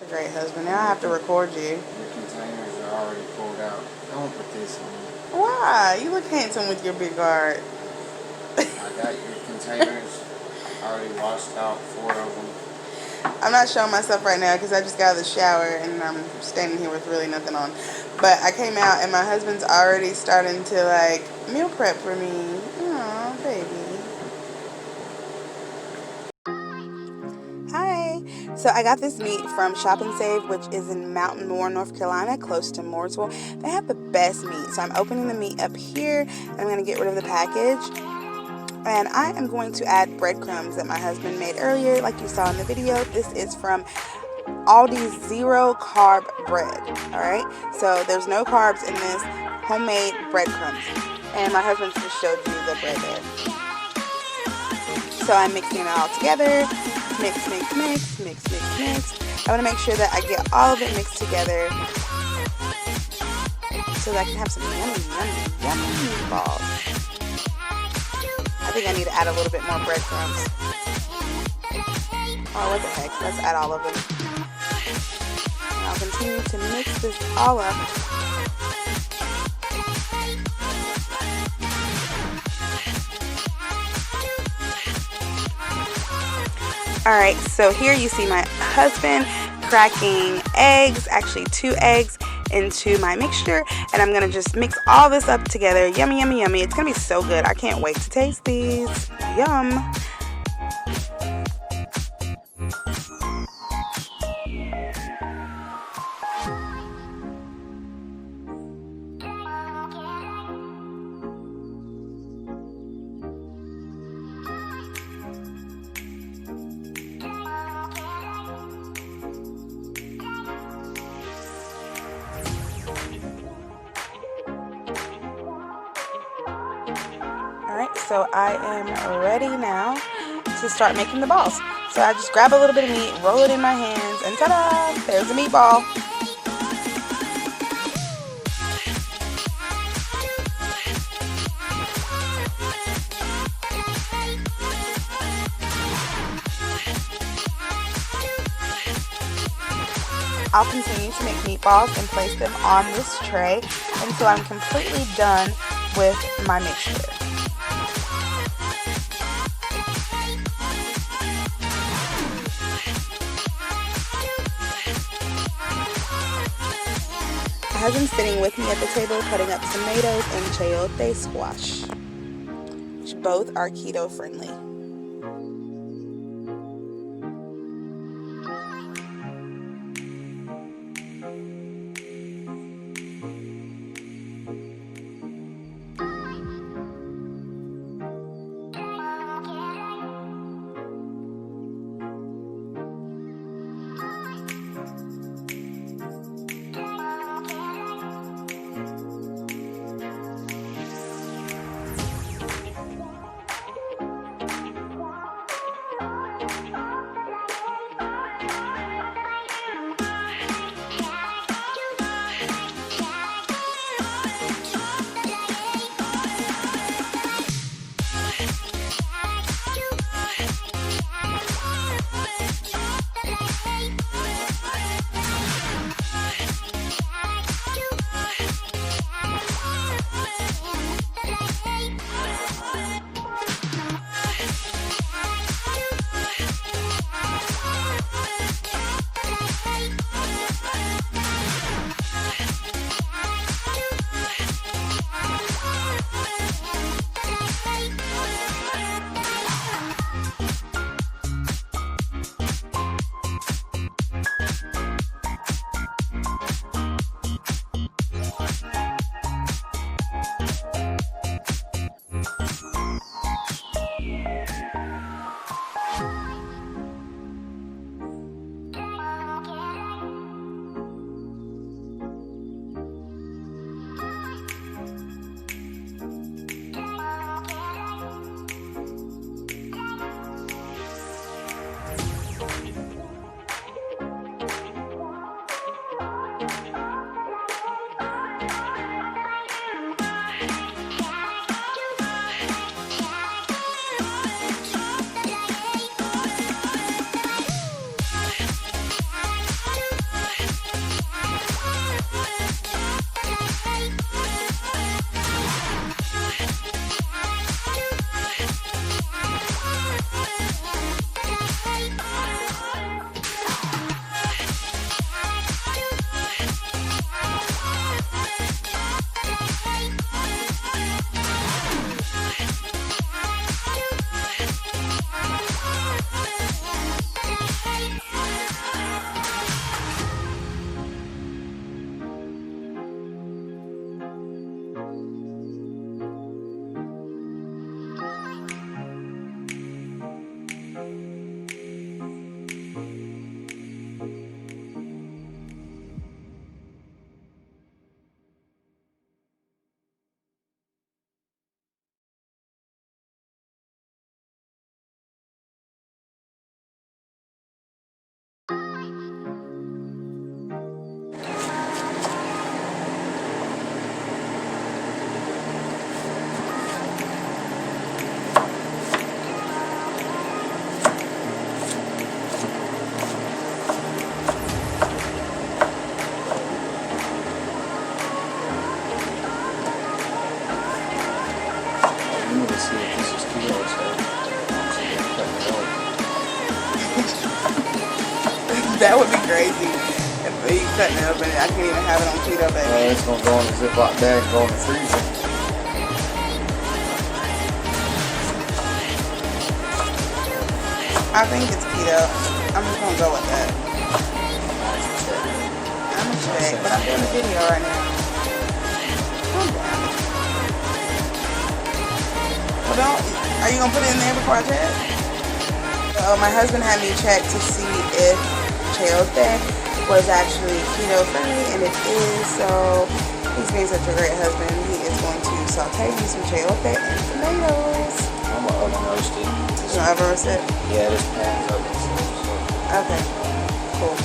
A great husband. Now I have to record you. Your containers are already pulled out. Don't put this on. Why? You look handsome with your big guard. I got your containers. I already washed out 4 of them. I'm not showing myself right now because I just got out of the shower and I'm standing here with really nothing on. But I came out and my husband's already starting to like meal prep for me. Aw, baby. Hi. So I got this meat from Shop and Save, which is in Mountain Moore, North Carolina, close to Mooresville. They have the best meat. So I'm opening the meat up here and I'm going to get rid of the package. And I am going to add breadcrumbs that my husband made earlier, like you saw in the video. This is from Aldi's zero carb bread. All right. So there's no carbs in this homemade breadcrumbs. And my husband just showed you the bread there. So I'm mixing it all together. Mix, mix, mix, mix, mix, mix. I want to make sure that I get all of it mixed together so that I can have some yummy, yummy, yummy meatballs. I think I need to add a little bit more breadcrumbs. Oh, what the heck? Let's add all of them. And I'll continue to mix this all up. Alright, so here you see my husband cracking eggs, actually 2 eggs, into my mixture, and I'm gonna just mix all this up together. Yummy, yummy, yummy. It's gonna be so good. I can't wait to taste these. Yum. Alright, so I am ready now to start making the balls. So I just grab a little bit of meat, roll it in my hands, and ta-da! There's a meatball. I'll continue to make meatballs and place them on this tray until I'm completely done with my mixture. My husband's sitting with me at the table cutting up tomatoes and chayote squash, which both are keto friendly. crazy. If you cutting it open, I can't even have it on keto, baby. It's gonna go in the Ziploc bag and go in the freezer. I think it's keto. I'm just gonna go with that. I'm a check, but I'm doing a video right now. Calm down. Well, don't. Are you gonna put it in there before I check? So my husband had me check to see if chayote was actually keto friendly, and it is. So he's being such a great husband. He is going to saute me some chayote and tomatoes. I'm gonna oven roast it. You gonna oven roast it? Yeah, this pan's oven roast. Okay, cool.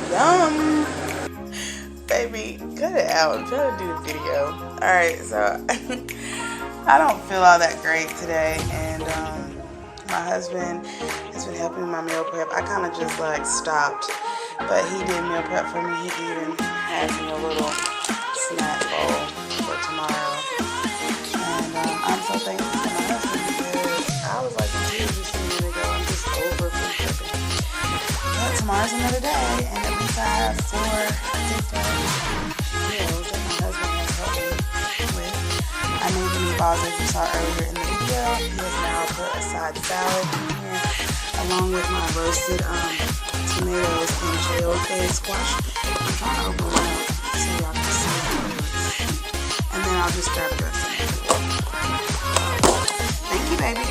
Yum! Baby, cut it out. I'm trying to do the video. Alright, so I don't feel all that great today, and my husband has been helping with my meal prep. I kind of just like stopped, but he did meal prep for me. He even has me a little snack bowl for tomorrow, and I'm so thankful for my husband because I was like just a minute ago, I'm just over food prepping. But tomorrow's another day, and at least I have 4 different meals that my husband has helped me with. I made the meatballs as you saw earlier in the video. He has now put a side salad in here, along with my roasted tomatoes and chayote squash. I'm trying to open it up so y'all can see it. And then I'll just grab the rest of it. Thank you, baby.